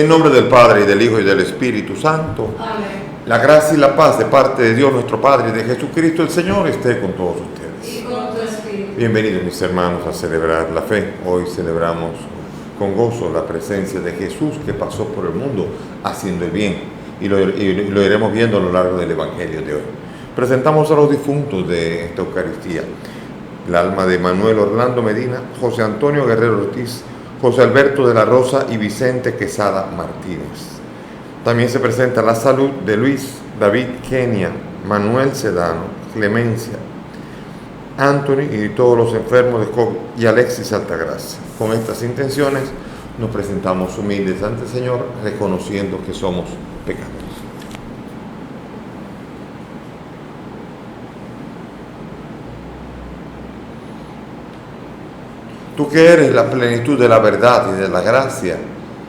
el nombre del Padre, y del Hijo, y del Espíritu Santo. Amén. La gracia y la paz de parte de Dios nuestro Padre y de Jesucristo el Señor esté con todos ustedes. Y con tu espíritu. Bienvenidos mis hermanos a celebrar la fe. Hoy celebramos con gozo la presencia de Jesús que pasó por el mundo haciendo el bien. Y lo iremos viendo a lo largo del Evangelio de hoy. Presentamos a los difuntos de esta Eucaristía. El alma de Manuel Orlando Medina, José Antonio Guerrero Ortiz, José Alberto de la Rosa y Vicente Quesada Martínez. También se presenta la salud de Luis David Kenia, Manuel Sedano, Clemencia, Anthony y todos los enfermos de COVID y Alexis Altagracia. Con estas intenciones nos presentamos humildes ante el Señor, reconociendo que somos pecadores. Tú que eres la plenitud de la verdad y de la gracia,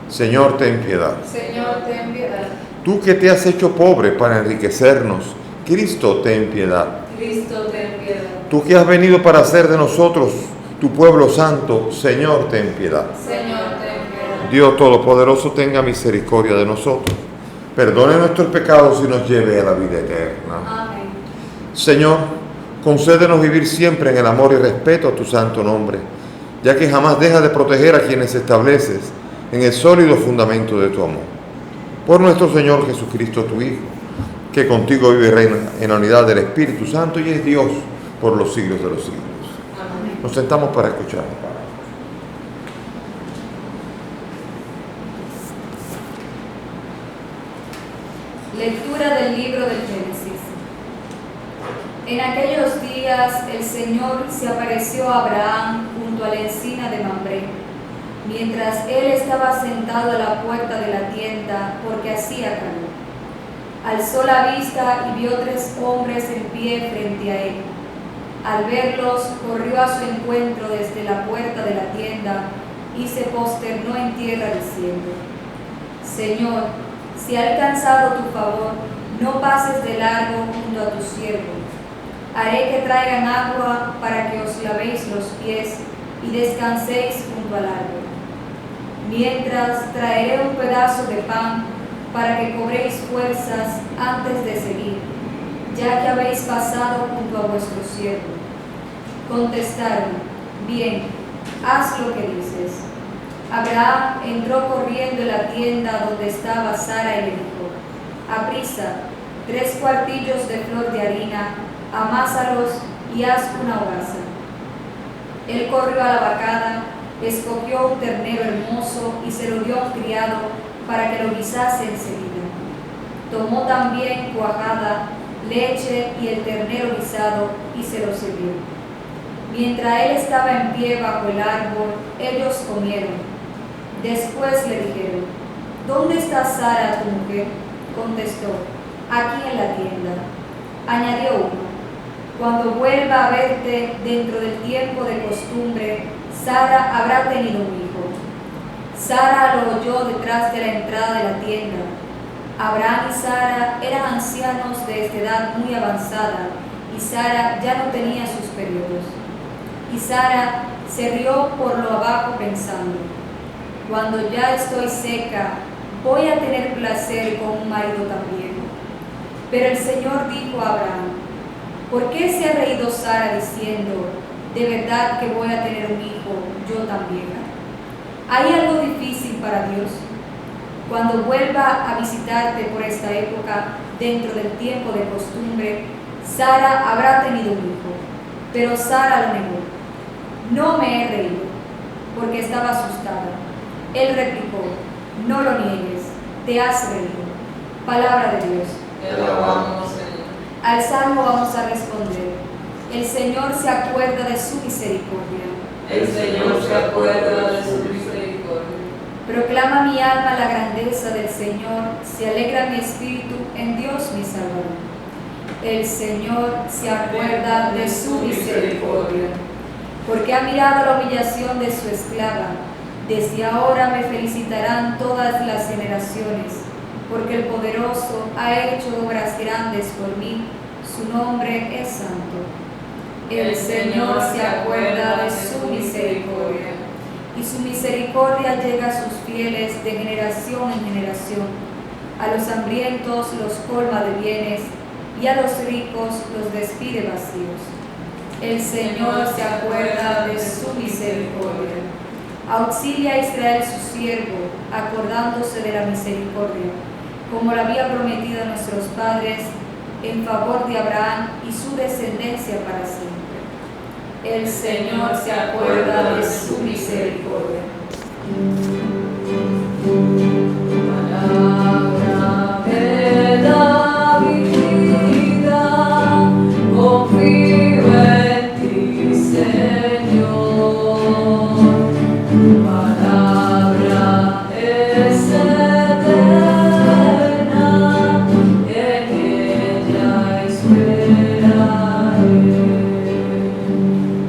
Señor, ten piedad. Señor, ten piedad. Tú que te has hecho pobre para enriquecernos, Cristo, ten piedad. Cristo, ten piedad. Tú que has venido para hacer de nosotros tu pueblo santo, Señor, ten piedad. Señor, ten piedad. Dios Todopoderoso, tenga misericordia de nosotros. Perdone nuestros pecados y nos lleve a la vida eterna. Amén. Señor, concédenos vivir siempre en el amor y respeto a tu santo nombre, ya que jamás dejas de proteger a quienes estableces en el sólido fundamento de tu amor. Por nuestro Señor Jesucristo, tu Hijo, que contigo vive y reina en la unidad del Espíritu Santo y es Dios por los siglos de los siglos. Amén. Nos sentamos para escuchar. Lectura del libro del Génesis. En aquellos días el Señor se apareció a Abraham junto a la encina de Mambré, mientras él estaba sentado a la puerta de la tienda porque hacía calor. Alzó la vista y vio 3 hombres en pie frente a él. Al verlos, corrió a su encuentro desde la puerta de la tienda y se posternó en tierra diciendo: Señor, si ha alcanzado tu favor, no pases de largo junto a tu siervo. Haré que traigan agua para que os lavéis los pies y descanséis junto al árbol. Mientras traeré un pedazo de pan para que cobréis fuerzas antes de seguir, ya que habéis pasado junto a vuestro siervo. Contestaron: Bien, haz lo que dices. Abraham entró corriendo en la tienda donde estaba Sara y le dijo: Aprisa, 3 cuartillos de flor de harina, amásalos y haz una hogaza. Él corrió a la vacada, escogió un ternero hermoso y se lo dio a un criado para que lo guisase enseguida. Tomó también cuajada, leche y el ternero guisado y se lo sirvió. Mientras él estaba en pie bajo el árbol, ellos comieron. Después le dijeron: ¿Dónde está Sara, tu mujer? Contestó: Aquí en la tienda. Añadió uno: Cuando vuelva a verte dentro del tiempo de costumbre, Sara habrá tenido un hijo. Sara lo oyó detrás de la entrada de la tienda. Abraham y Sara eran ancianos de edad muy avanzada, y Sara ya no tenía sus periodos. Y Sara se rió por lo abajo pensando: Cuando ya estoy seca, voy a tener placer con un marido también. Pero el Señor dijo a Abraham: ¿Por qué se ha reído Sara diciendo: de verdad que voy a tener un hijo, yo también? ¿Hay algo difícil para Dios? Cuando vuelva a visitarte por esta época, dentro del tiempo de costumbre, Sara habrá tenido un hijo. Pero Sara lo negó: No me he reído, porque estaba asustada. Él replicó: No lo niegues, te has reído. Palabra de Dios. Te alabamos, Señor. Al salmo vamos a responder: El Señor se acuerda de su misericordia. El Señor se acuerda de su misericordia. Proclama mi alma la grandeza del Señor, se alegra mi espíritu en Dios mi Salvador. El Señor se acuerda de su misericordia, porque ha mirado la humillación de su esclava. Desde ahora me felicitarán todas las generaciones, porque el poderoso ha hecho obras grandes por mí, su nombre es santo. El Señor se acuerda de su misericordia. y su misericordia llega a sus fieles de generación en generación. A los hambrientos los colma de bienes, y a los ricos los despide vacíos. El Señor se acuerda de su misericordia. Auxilia a Israel su siervo, acordándose de la misericordia, como lo había prometido a nuestros padres, en favor de Abraham y su descendencia para siempre. El Señor se acuerda de su misericordia. Palabra me da vida, confío en ti, Señor. Palabra es eterna, en ella esperaré.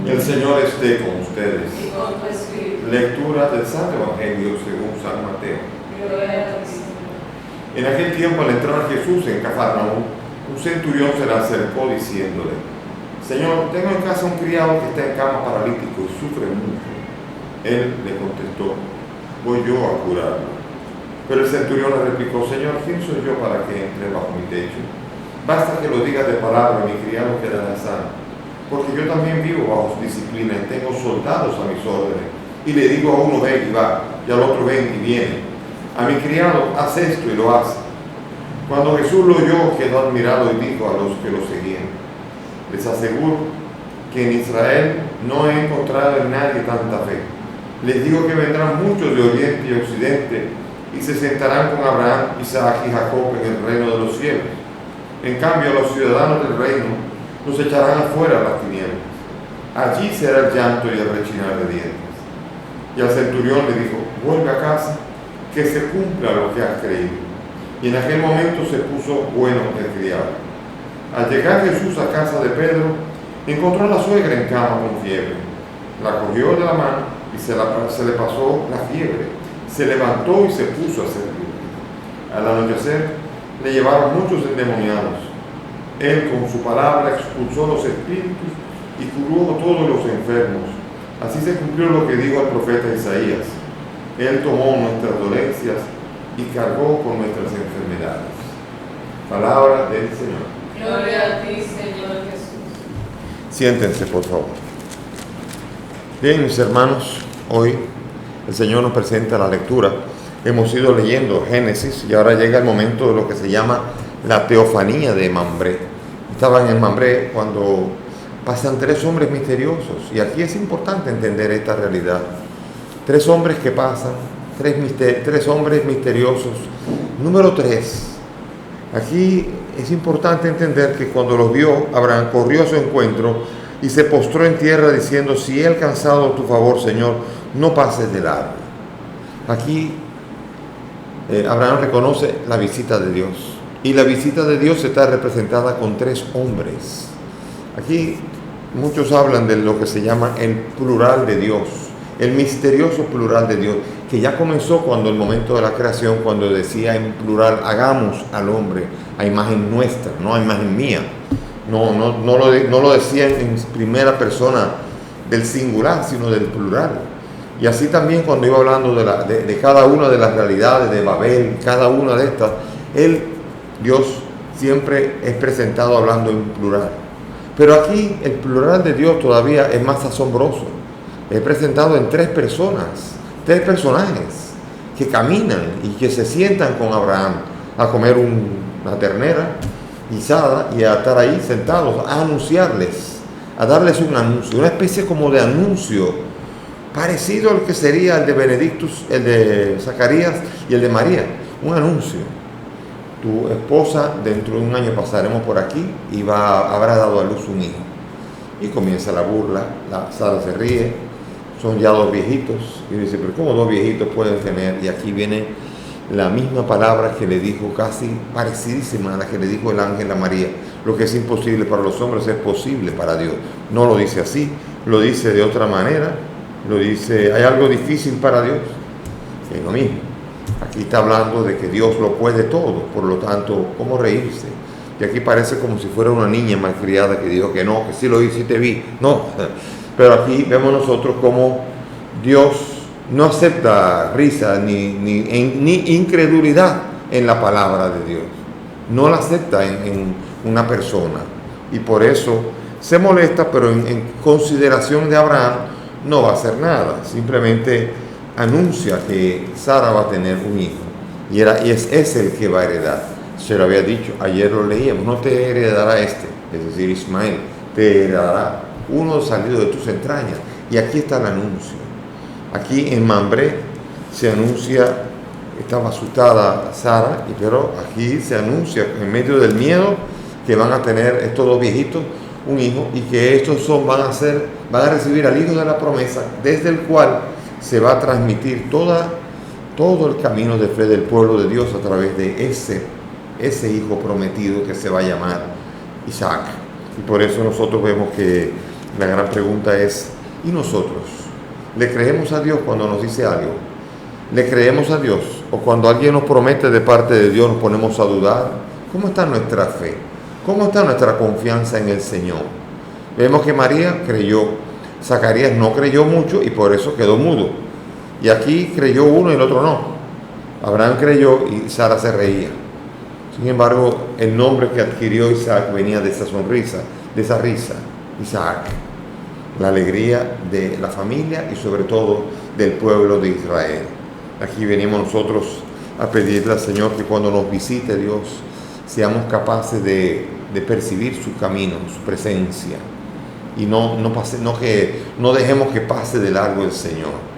El Señor esté con ustedes. Y con tu espíritu. Lectura del Santo Evangelio según San Mateo. Gloria a ti, Señor. En aquel tiempo, al entrar Jesús en Cafarnaúm, un centurión se le acercó diciéndole: Señor, tengo en casa un criado que está en cama paralítico y sufre mucho. Él le contestó: voy yo a curarlo. Pero el centurión le replicó: Señor, ¿quién soy yo para que entre bajo mi techo? Basta que lo digas de palabra y mi criado quedará sano. Porque yo también vivo bajo disciplina y tengo soldados a mis órdenes. Y le digo a uno: ven y va, y al otro: ven y viene. A mi criado: haz esto, y lo hace. Cuando Jesús lo oyó, quedó admirado y dijo a los que lo seguían: les aseguro que en Israel no he encontrado en nadie tanta fe. Les digo que vendrán muchos de oriente y occidente y se sentarán con Abraham, Isaac y Jacob en el reino de los cielos. En cambio, a los ciudadanos del reino los echarán afuera a las tinieblas. Allí será el llanto y el rechinar de dientes. Y al centurión le dijo: vuelve a casa, que se cumpla lo que has creído. Y en aquel momento se puso bueno el criado. Al llegar Jesús a casa de Pedro, encontró a la suegra en cama con fiebre. La cogió de la mano y se le pasó la fiebre. Se levantó y se puso a servir. Al anochecer le llevaron muchos endemoniados. Él con su palabra expulsó los espíritus y curó a todos los enfermos. Así se cumplió lo que dijo el profeta Isaías: Él tomó nuestras dolencias y cargó con nuestras enfermedades. Palabra del Señor. Gloria a ti, Señor Jesús. Siéntense, por favor. Bien, mis hermanos, hoy el Señor nos presenta la lectura. Hemos ido leyendo Génesis y ahora llega el momento de lo que se llama la teofanía de Mambré. Estaban en Mambré cuando pasan tres hombres misteriosos, y aquí es importante entender esta realidad. Tres hombres que pasan, tres hombres misteriosos. Número 3. Aquí es importante entender que cuando los vio, Abraham corrió a su encuentro y se postró en tierra diciendo: si he alcanzado tu favor, Señor, no pases de largo. Aquí Abraham reconoce la visita de Dios, y la visita de Dios está representada con tres hombres. Aquí muchos hablan de lo que se llama el plural de Dios, el misterioso plural de Dios, que ya comenzó cuando el momento de la creación, cuando decía en plural: hagamos al hombre a imagen nuestra, no a imagen mía. No lo decía en primera persona del singular, sino del plural. Y así también cuando iba hablando de cada una de las realidades de Babel, cada una de estas, Dios siempre es presentado hablando en plural. Pero aquí el plural de Dios todavía es más asombroso. Es presentado en tres personas, tres personajes que caminan y que se sientan con Abraham a comer una ternera guisada y a estar ahí sentados, a anunciarles, a darles un anuncio, una especie como de anuncio parecido al que sería el de Benedictus, el de Zacarías y el de María. Un anuncio: tu esposa dentro de un año pasaremos por aquí y habrá dado a luz un hijo. Y comienza la burla, Sara se ríe, son ya dos viejitos, y dice: pero ¿cómo dos viejitos pueden tener? Y aquí viene la misma palabra que le dijo, casi parecidísima a la que le dijo el ángel a María: lo que es imposible para los hombres es posible para Dios. No lo dice así, lo dice de otra manera, lo dice: hay algo difícil para Dios. Es lo mismo. Aquí está hablando de que Dios lo puede todo, por lo tanto, ¿cómo reírse? Y aquí parece como si fuera una niña malcriada que dijo que no, que sí lo hice y te vi. No, pero aquí vemos nosotros cómo Dios no acepta risa ni incredulidad en la palabra de Dios. No la acepta en una persona. Y por eso se molesta, pero en consideración de Abraham no va a hacer nada. Simplemente anuncia que Sara va a tener un hijo. Y es el que va a heredar. Se lo había dicho, ayer lo leíamos, no te heredará este, es decir, Ismael, te heredará uno salido de tus entrañas. Y aquí está el anuncio. Aquí en Mambré se anuncia, estaba asustada Sara, pero aquí se anuncia en medio del miedo que van a tener estos dos viejitos un hijo, y que estos van a recibir al hijo de la promesa, desde el cual se va a transmitir todo el camino de fe del pueblo de Dios a través de ese hijo prometido que se va a llamar Isaac. Y por eso nosotros vemos que la gran pregunta es, ¿y nosotros? ¿Le creemos a Dios cuando nos dice algo? ¿Le creemos a Dios? ¿O cuando alguien nos promete de parte de Dios nos ponemos a dudar? ¿Cómo está nuestra fe? ¿Cómo está nuestra confianza en el Señor? Vemos que María creyó, Zacarías no creyó mucho y por eso quedó mudo. Y aquí creyó uno y el otro no. Abraham creyó y Sara se reía. Sin embargo, el nombre que adquirió Isaac venía de esa sonrisa, de esa risa, Isaac. La alegría de la familia y sobre todo del pueblo de Israel. Aquí venimos nosotros a pedirle al Señor que cuando nos visite Dios, seamos capaces de percibir su camino, su presencia, y no dejemos que pase de largo el Señor.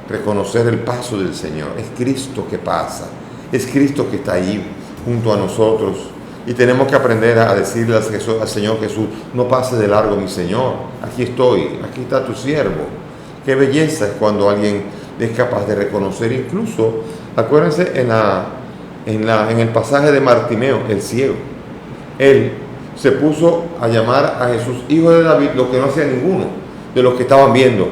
Reconocer el paso del Señor. Es Cristo que pasa, es Cristo que está ahí junto a nosotros, y tenemos que aprender a decirle al Señor Jesús: no pase de largo, mi Señor, aquí estoy, aquí está tu siervo. Qué belleza es cuando alguien es capaz de reconocer. Incluso, acuérdense en el pasaje de Bartimeo, el ciego, él se puso a llamar a Jesús hijo de David, lo que no hacía ninguno de los que estaban viendo.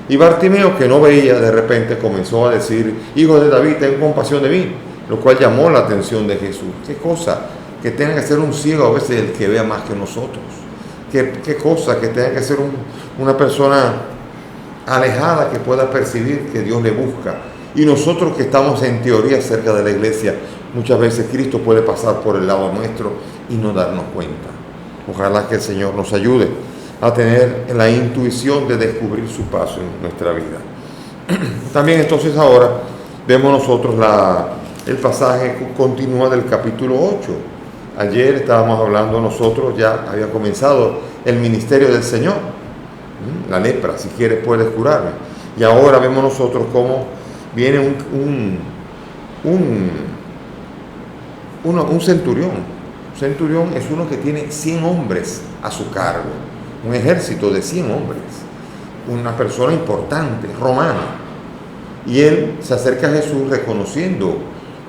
Y Bartimeo, que no veía, de repente comenzó a decir: hijo de David, ten compasión de mí, lo cual llamó la atención de Jesús. Qué cosa que tenga que ser un ciego a veces el que vea más que nosotros. Qué cosa que tenga que ser una persona alejada que pueda percibir que Dios le busca. Y nosotros que estamos en teoría cerca de la iglesia, muchas veces Cristo puede pasar por el lado nuestro y no darnos cuenta. Ojalá que el Señor nos ayude a tener la intuición de descubrir su paso en nuestra vida. También entonces ahora vemos nosotros el pasaje que continúa del capítulo 8. Ayer estábamos hablando nosotros, ya había comenzado el ministerio del Señor. La lepra, si quieres puedes curarme. Y ahora vemos nosotros cómo viene un centurión. Un centurión es uno que tiene 100 hombres a su cargo. Un ejército de 100 hombres. Una persona importante, romana. Y él se acerca a Jesús reconociendo,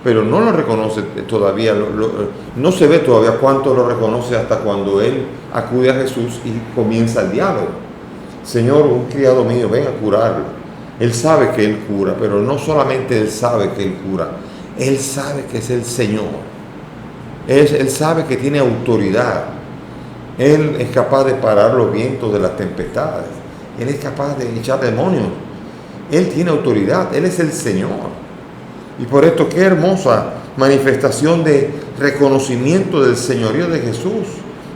pero no lo reconoce todavía, no se ve todavía cuánto lo reconoce hasta cuando él acude a Jesús y comienza el diálogo. Señor, un criado mío, ven a curarlo. Él sabe que él cura, pero no solamente él sabe que él cura, él sabe que es el Señor. Él sabe que tiene autoridad. Él es capaz de parar los vientos de las tempestades. Él es capaz de echar demonios. Él tiene autoridad, Él es el Señor. Y por esto, qué hermosa manifestación de reconocimiento del señorío de Jesús.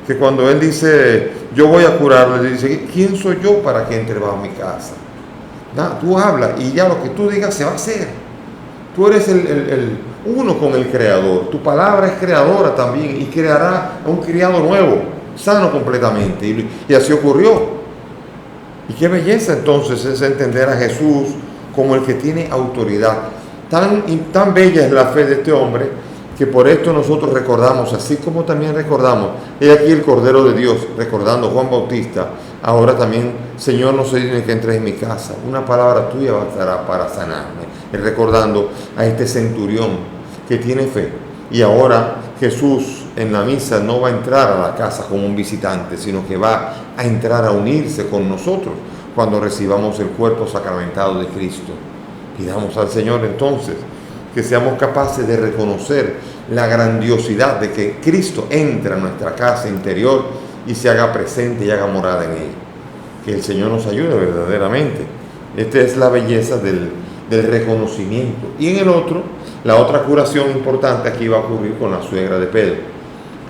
Que cuando Él dice, yo voy a curarle, dice, ¿quién soy yo para que entre bajo mi casa? Tú hablas y ya lo que tú digas se va a hacer. Tú eres el uno con el Creador. Tu palabra es creadora también y creará a un criado nuevo, sano completamente. Y así ocurrió. Y qué belleza entonces es entender a Jesús como el que tiene autoridad. Tan bella es la fe de este hombre que por esto nosotros recordamos, así como también recordamos, he aquí el Cordero de Dios, recordando Juan Bautista, ahora también, Señor, no se dice que entres en mi casa, una palabra tuya bastará para sanarme. Y recordando a este centurión que tiene fe. Y ahora Jesús en la misa no va a entrar a la casa como un visitante, sino que va a entrar a unirse con nosotros cuando recibamos el cuerpo sacramentado de Cristo. Pidamos al Señor entonces que seamos capaces de reconocer la grandiosidad de que Cristo entra a nuestra casa interior y se haga presente y haga morada en ella. Que el Señor nos ayude verdaderamente. Esta es la belleza del reconocimiento. Y en el otro, la otra curación importante aquí va a ocurrir con la suegra de Pedro.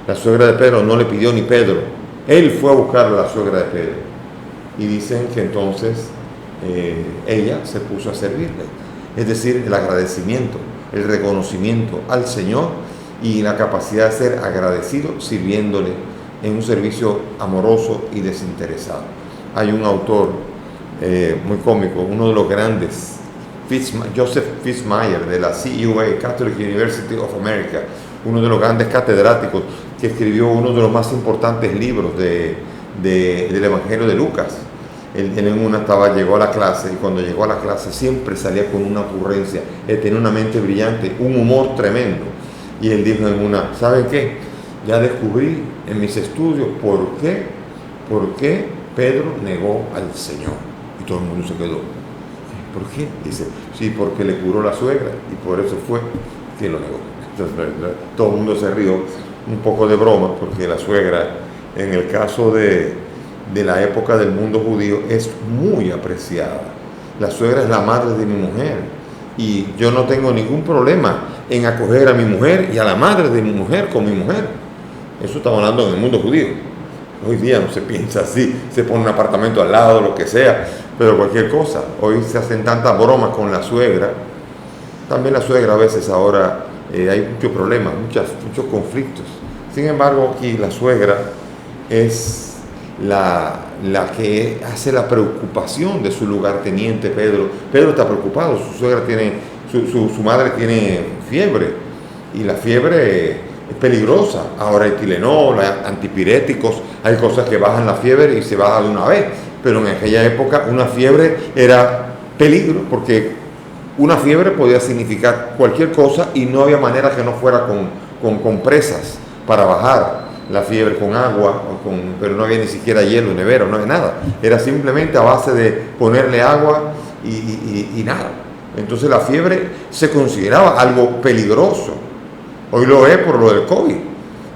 La suegra de Pedro no le pidió ni Pedro, él fue a buscar a la suegra de Pedro. Y dicen que entonces ella se puso a servirle. Es decir, el agradecimiento, el reconocimiento al Señor y la capacidad de ser agradecido sirviéndole en un servicio amoroso y desinteresado. Hay un autor muy cómico, uno de los grandes, Joseph Fitzmyer, de la CUA, Catholic University of America, uno de los grandes catedráticos que escribió uno de los más importantes libros del Evangelio de Lucas. Él en una llegó a la clase, y cuando llegó a la clase siempre salía con una ocurrencia. Él tenía una mente brillante, un humor tremendo. Y él dijo en una, ¿saben qué? Ya descubrí en mis estudios por qué Pedro negó al Señor. Y todo el mundo se quedó. ¿Por qué? Dice, sí, porque le curó la suegra y por eso fue que lo negó. Entonces, todo el mundo se rió, un poco de broma, porque la suegra, en el caso de la época del mundo judío, es muy apreciada. La suegra es la madre de mi mujer y yo no tengo ningún problema en acoger a mi mujer y a la madre de mi mujer con mi mujer. Eso estamos hablando en el mundo judío. Hoy día no se piensa así, se pone un apartamento al lado, lo que sea, pero cualquier cosa. Hoy se hacen tantas bromas con la suegra. También la suegra a veces ahora hay muchos problemas, muchos conflictos. Sin embargo, aquí la suegra es la que hace la preocupación de su lugarteniente Pedro. Pedro está preocupado, su suegra su madre tiene fiebre y la fiebre es peligrosa. Ahora hay Tylenol, hay antipiréticos, hay cosas que bajan la fiebre y se baja de una vez, pero en aquella época una fiebre era peligro porque una fiebre podía significar cualquier cosa y no había manera que no fuera con compresas para bajar la fiebre, con agua, pero no había ni siquiera hielo, nevera, no había nada. Era simplemente a base de ponerle agua y nada. Entonces la fiebre se consideraba algo peligroso. Hoy lo es por lo del COVID,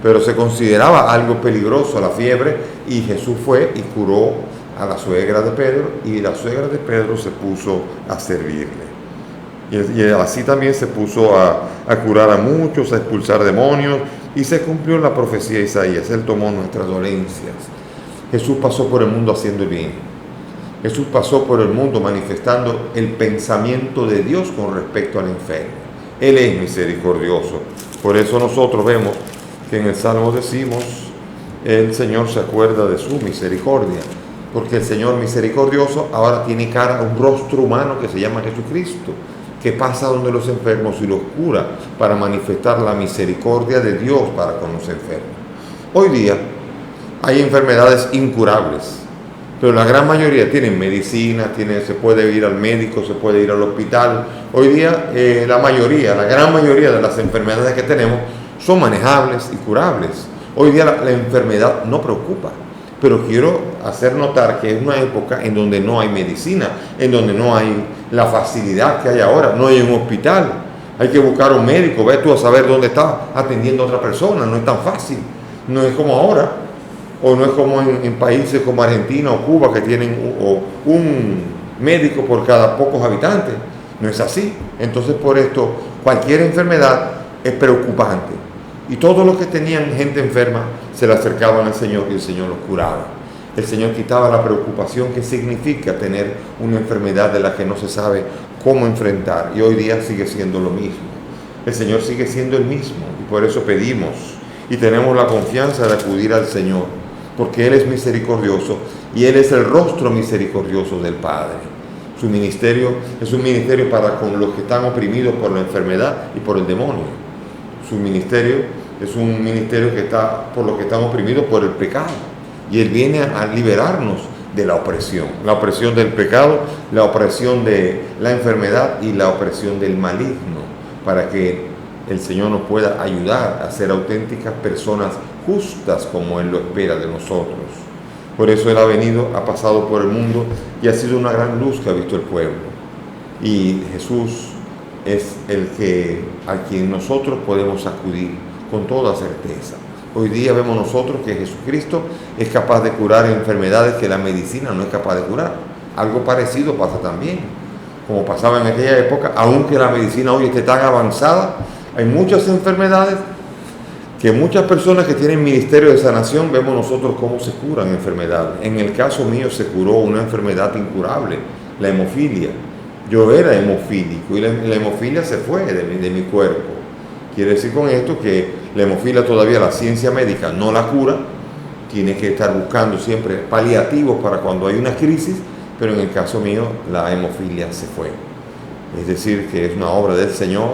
pero se consideraba algo peligroso la fiebre y Jesús fue y curó a la suegra de Pedro y la suegra de Pedro se puso a servirle. Y así también se puso a curar a muchos, a expulsar demonios, y se cumplió la profecía de Isaías. Él tomó nuestras dolencias. Jesús pasó por el mundo haciendo el bien. Jesús pasó por el mundo manifestando el pensamiento de Dios con respecto al enfermo. Él es misericordioso. Por eso nosotros vemos que en el Salmo decimos, el Señor se acuerda de su misericordia, porque el Señor misericordioso ahora tiene cara, un rostro humano que se llama Jesucristo, que pasa donde los enfermos y los cura para manifestar la misericordia de Dios para con los enfermos. Hoy día hay enfermedades incurables, pero la gran mayoría tienen medicina, se puede ir al médico, se puede ir al hospital. Hoy día la gran mayoría de las enfermedades que tenemos son manejables y curables. Hoy día la enfermedad no preocupa, pero quiero hacer notar que es una época en donde no hay medicina, en donde no hay la facilidad que hay ahora, no hay un hospital, hay que buscar un médico, ve tú a saber dónde está atendiendo a otra persona, no es tan fácil, no es como ahora, o no es como en países como Argentina o Cuba que tienen un médico por cada pocos habitantes, no es así. Entonces por esto cualquier enfermedad es preocupante y todos los que tenían gente enferma se le acercaban al Señor y el Señor los curaba. El Señor quitaba la preocupación que significa tener una enfermedad de la que no se sabe cómo enfrentar. Y hoy día sigue siendo lo mismo. El Señor sigue siendo el mismo. Y por eso pedimos y tenemos la confianza de acudir al Señor. Porque Él es misericordioso y Él es el rostro misericordioso del Padre. Su ministerio es un ministerio para con los que están oprimidos por la enfermedad y por el demonio. Su ministerio es un ministerio que está por los que están oprimidos por el pecado. Y Él viene a liberarnos de la opresión del pecado, la opresión de la enfermedad y la opresión del maligno, para que el Señor nos pueda ayudar a ser auténticas personas justas como Él lo espera de nosotros. Por eso Él ha venido, ha pasado por el mundo y ha sido una gran luz que ha visto el pueblo. Y Jesús es a quien nosotros podemos acudir con toda certeza. Hoy día vemos nosotros que Jesucristo es capaz de curar enfermedades que la medicina no es capaz de curar. Algo parecido pasa también como pasaba en aquella época, aunque la medicina hoy esté tan avanzada, hay muchas enfermedades que muchas personas que tienen ministerio de sanación vemos nosotros cómo se curan enfermedades. En el caso mío se curó una enfermedad incurable, la hemofilia. Yo era hemofílico y la hemofilia se fue de mi cuerpo. Quiere decir con esto que la hemofilia todavía la ciencia médica no la cura, tiene que estar buscando siempre paliativos para cuando hay una crisis, pero en el caso mío la hemofilia se fue. Es decir, que es una obra del Señor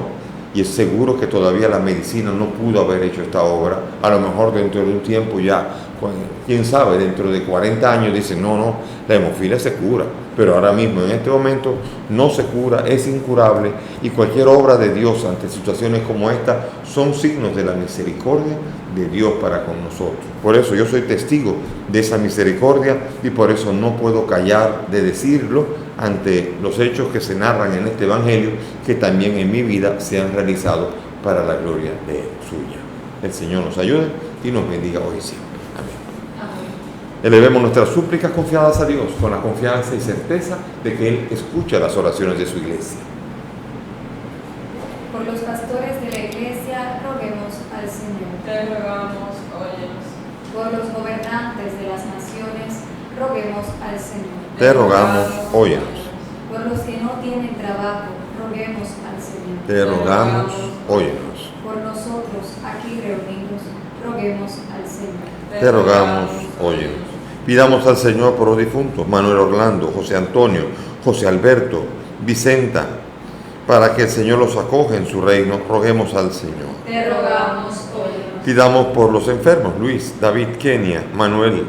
y es seguro que todavía la medicina no pudo haber hecho esta obra. A lo mejor dentro de un tiempo ya, quién sabe, dentro de 40 años dicen, no, la hemofilia se cura, pero ahora mismo en este momento no se cura, es incurable, y cualquier obra de Dios ante situaciones como esta son signos de la misericordia de Dios para con nosotros. Por eso yo soy testigo de esa misericordia y por eso no puedo callar de decirlo ante los hechos que se narran en este Evangelio, que también en mi vida se han realizado para la gloria de suya. El Señor nos ayude y nos bendiga hoy y siempre. Elevemos nuestras súplicas confiadas a Dios con la confianza y certeza de que Él escucha las oraciones de su iglesia. Por los pastores de la iglesia, roguemos al Señor. Te rogamos, óyenos. Por los gobernantes de las naciones, roguemos al Señor. Te rogamos, óyenos. Por los que no tienen trabajo, roguemos al Señor. Te rogamos, óyenos. Por nosotros aquí reunidos, roguemos al Señor. Te rogamos, óyenos. Pidamos al Señor por los difuntos, Manuel Orlando, José Antonio, José Alberto, Vicenta, para que el Señor los acoja en su reino. Roguemos al Señor. Te rogamos, óyenos. Pidamos por los enfermos, Luis, David, Kenia, Manuel,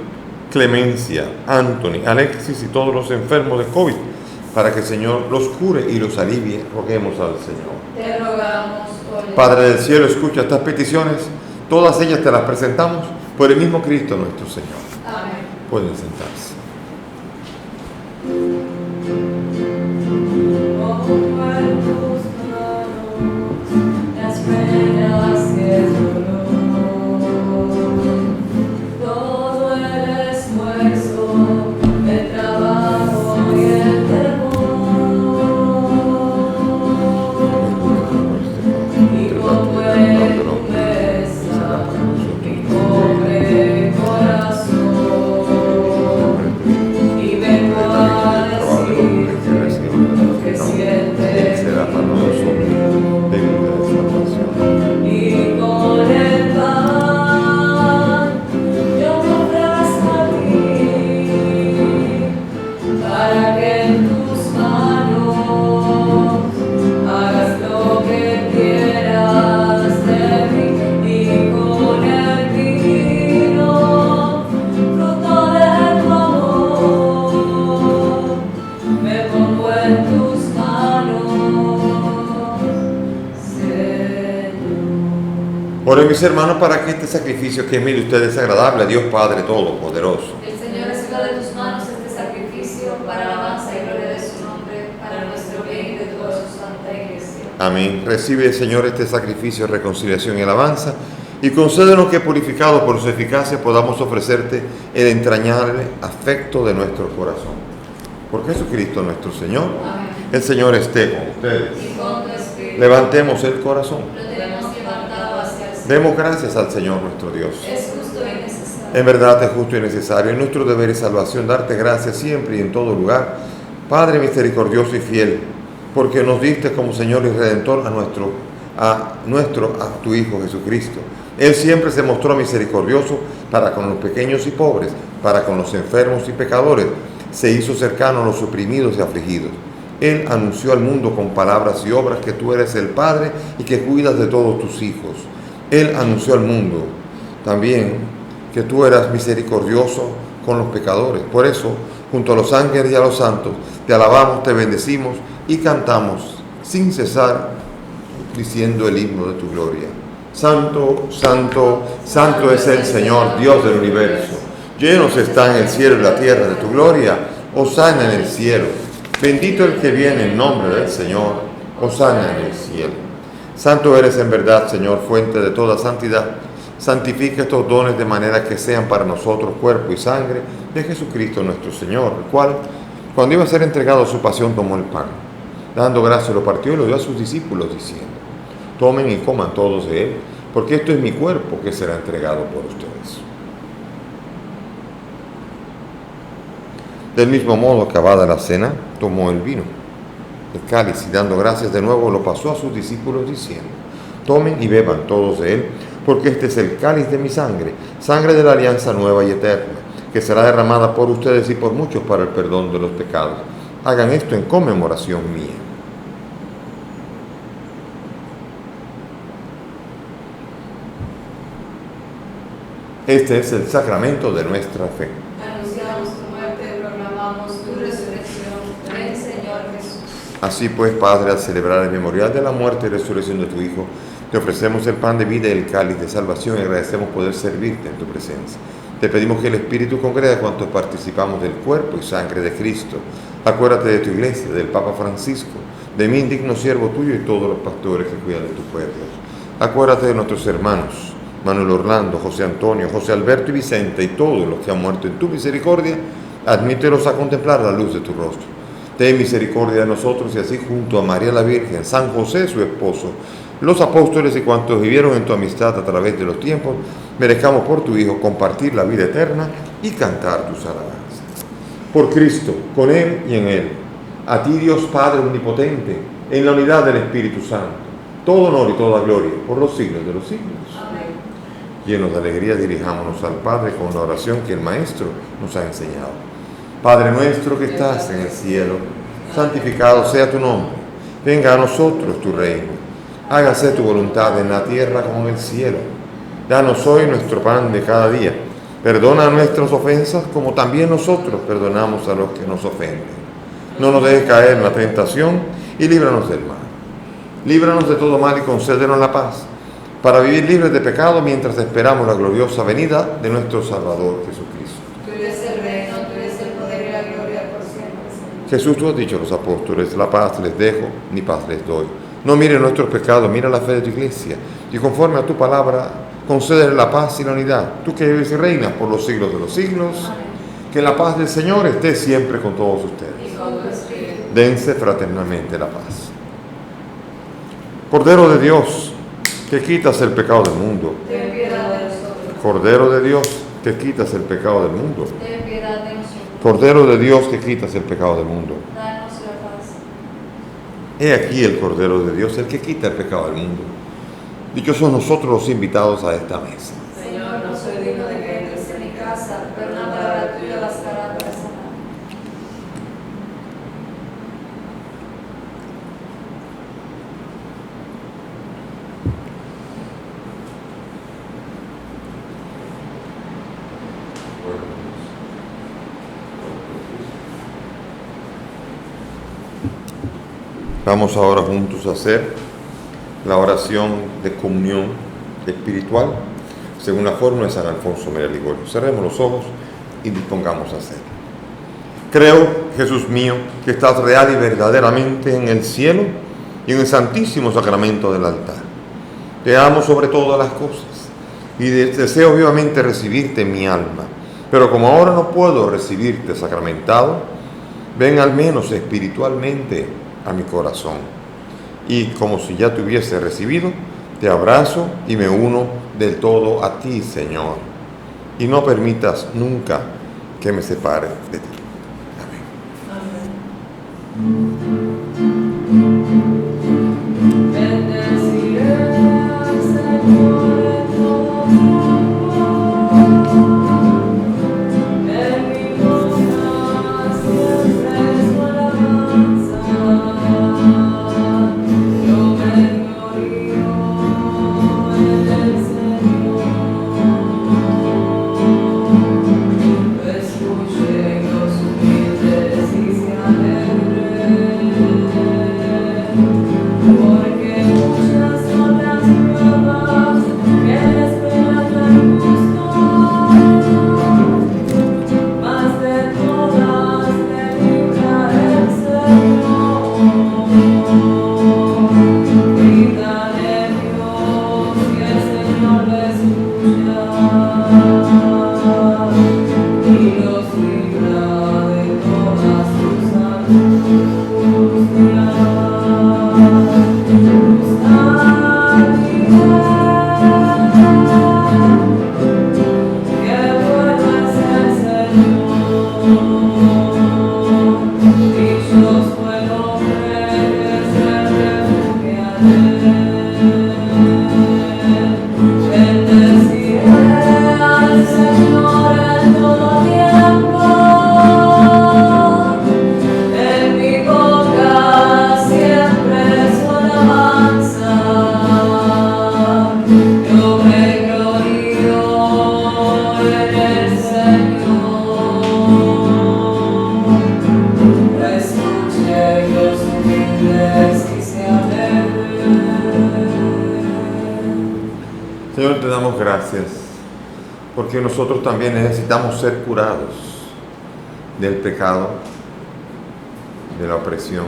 Clemencia, Anthony, Alexis y todos los enfermos de COVID, para que el Señor los cure y los alivie. Roguemos al Señor. Te rogamos, óyenos. Padre del cielo, escucha estas peticiones, todas ellas te las presentamos por el mismo Cristo nuestro Señor. Amén. Pueden sentarse. Pongo en tus manos las penas y el dolor, todo el esfuerzo, el trabajo y el temor, y pongo en tu mesa mi pobre corazón. Y vengo a decir lo que siente será para nosotros bebida de salvación. y con el pan yo me ofrezco a ti, para que en tus manos hagas lo que quieras de mí, y con el vino, fruto de tu amor, me pongo en tus manos, Señor. Oren mis hermanos para que este sacrificio que es mío de ustedes es agradable a Dios Padre Todopoderoso. El Señor reciba de tus manos este sacrificio para alabanza y gloria de su nombre, para nuestro bien y de toda su santa iglesia. Amén. Recibe, Señor, este sacrificio de reconciliación y alabanza y concédenos que, purificados por su eficacia, podamos ofrecerte el entrañable afecto de nuestro corazón. Por Jesucristo nuestro Señor. Amén. El Señor esté con ustedes. Y con tu espíritu. Levantemos el corazón. Lo tenemos levantado hacia el Señor. Demos gracias al Señor nuestro Dios. Es justo y necesario. En verdad es justo y necesario, en nuestro deber y salvación, darte gracias siempre y en todo lugar, Padre misericordioso y fiel, porque nos diste como Señor y Redentor a tu Hijo Jesucristo. Él siempre se mostró misericordioso para con los pequeños y pobres, para con los enfermos y pecadores. Se hizo cercano a los oprimidos y afligidos. Él anunció al mundo con palabras y obras que tú eres el Padre y que cuidas de todos tus hijos. Él anunció al mundo también que tú eras misericordioso con los pecadores. Por eso, junto a los ángeles y a los santos, te alabamos, te bendecimos y cantamos sin cesar diciendo el himno de tu gloria. Santo, santo, santo es el Señor, Dios del universo. Llenos están el cielo y la tierra de tu gloria. Hosana en el cielo. Bendito el que viene en nombre del Señor. Hosana en el cielo. Santo eres en verdad, Señor, fuente de toda santidad. Santifica estos dones de manera que sean para nosotros cuerpo y sangre de Jesucristo nuestro Señor, el cual, cuando iba a ser entregado a su pasión, tomó el pan Dando gracias lo partió y lo dio a sus discípulos diciendo: tomen y coman todos de él, porque esto es mi cuerpo que será entregado por ustedes. Del mismo modo, acabada la cena, tomó el vino, el cáliz, y dando gracias de nuevo lo pasó a sus discípulos diciendo: tomen y beban todos de él, porque este es el cáliz de mi sangre, sangre de la alianza nueva y eterna, que será derramada por ustedes y por muchos para el perdón de los pecados. Hagan esto en conmemoración mía. Este es el sacramento de nuestra fe. Anunciamos tu muerte, proclamamos tu resurrección. Ven, Señor Jesús. Así pues, Padre, al celebrar el memorial de la muerte y resurrección de tu Hijo, te ofrecemos el pan de vida y el cáliz de salvación y agradecemos poder servirte en tu presencia. Te pedimos que el Espíritu congregue a cuantos participamos del cuerpo y sangre de Cristo. Acuérdate de tu iglesia, del Papa Francisco, de mí, indigno siervo tuyo, y todos los pastores que cuidan de tu pueblo. Acuérdate de nuestros hermanos Manuel Orlando, José Antonio, José Alberto y Vicente, y todos los que han muerto en tu misericordia. Admítelos a contemplar la luz de tu rostro. Ten misericordia de nosotros, y así junto a María la Virgen, San José su esposo, los apóstoles y cuantos vivieron en tu amistad a través de los tiempos, merezcamos por tu Hijo compartir la vida eterna y cantar tus alabanzas. Por Cristo, con Él y en Él, a ti Dios Padre omnipotente, en la unidad del Espíritu Santo, todo honor y toda gloria por los siglos de los siglos. Amén. Llenos de alegría, dirijámonos al Padre con la oración que el Maestro nos ha enseñado. Padre nuestro que estás en el cielo, santificado sea tu nombre. Venga a nosotros tu reino. Hágase tu voluntad en la tierra como en el cielo. Danos hoy nuestro pan de cada día. Perdona nuestras ofensas como también nosotros perdonamos a los que nos ofenden. No nos dejes caer en la tentación y líbranos del mal. Líbranos de todo mal y concédenos la paz, para vivir libres de pecado mientras esperamos la gloriosa venida de nuestro Salvador Jesucristo. Tuyo es el reino, tuyo es el poder y la gloria por siempre, Señor. Jesús, tú has dicho a los apóstoles: la paz les dejo, mi paz les doy. No mire nuestros pecados, mira la fe de tu iglesia, y conforme a tu palabra, concédele la paz y la unidad. Tú que vives y reinas por los siglos de los siglos, que la paz del Señor esté siempre con todos ustedes. Y con tu espíritu. Dense fraternalmente la paz. Cordero de Dios, que quitas el pecado del mundo. Ten piedad de nosotros. Cordero de Dios, que quitas el pecado del mundo. Ten piedad de nosotros. Cordero de Dios, que quitas el pecado del mundo. Danos la paz. He aquí el Cordero de Dios, el que quita el pecado del mundo. Dichosos nosotros los invitados a esta mesa. Señor, no soy digno de que entres en mi casa, pero una palabra tuya bastará para sanar. Vamos ahora juntos a hacer la oración de comunión espiritual según la fórmula de San Alfonso María Ligorio. Cerremos los ojos y dispongamos a hacerlo. Creo, Jesús mío, que estás real y verdaderamente en el cielo y en el santísimo sacramento del altar. Te amo sobre todas las cosas y deseo vivamente recibirte en mi alma, pero como ahora no puedo recibirte sacramentado, ven al menos espiritualmente a mi corazón, y como si ya te hubiese recibido, te abrazo y me uno del todo a ti, Señor, y no permitas nunca que me separe de ti. Amén. Bendeciré al Señor en todo tiempo. En mi boca siempre su alabanza. Yo me glorío en el Señor. Escuchen los Señor, te damos gracias porque nosotros también necesitamos ser curados del pecado, de la opresión.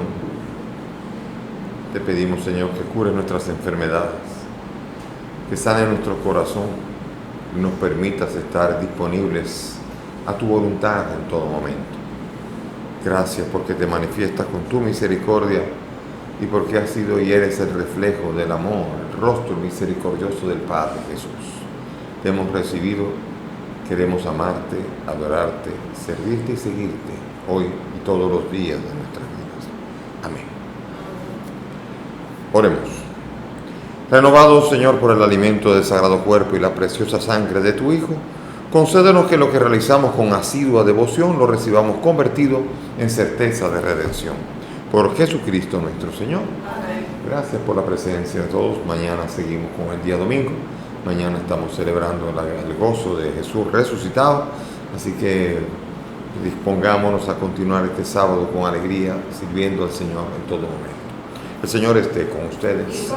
Te pedimos, Señor, que cures nuestras enfermedades, que sane nuestro corazón y nos permitas estar disponibles a tu voluntad en todo momento. Gracias porque te manifiestas con tu misericordia y porque has sido y eres el reflejo del amor, el rostro misericordioso del Padre Jesús. Te hemos recibido, queremos amarte, adorarte, servirte y seguirte hoy y todos los días de nuestras vidas. Amén. Oremos. Renovados, Señor, por el alimento del sagrado cuerpo y la preciosa sangre de tu Hijo, concédenos que lo que realizamos con asidua devoción lo recibamos convertido en certeza de redención. Por Jesucristo nuestro Señor. Amén. Gracias por la presencia de todos. Mañana seguimos con el día domingo. Mañana estamos celebrando el gozo de Jesús resucitado. Así que dispongámonos a continuar este sábado con alegría, sirviendo al Señor en todo momento. El Señor esté con ustedes.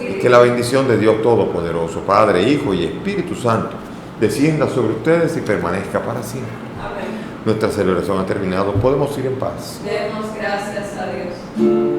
Y que la bendición de Dios Todopoderoso, Padre, Hijo y Espíritu Santo, descienda sobre ustedes y permanezca para siempre. Amén. Nuestra celebración ha terminado. Podemos ir en paz. Demos gracias a Dios.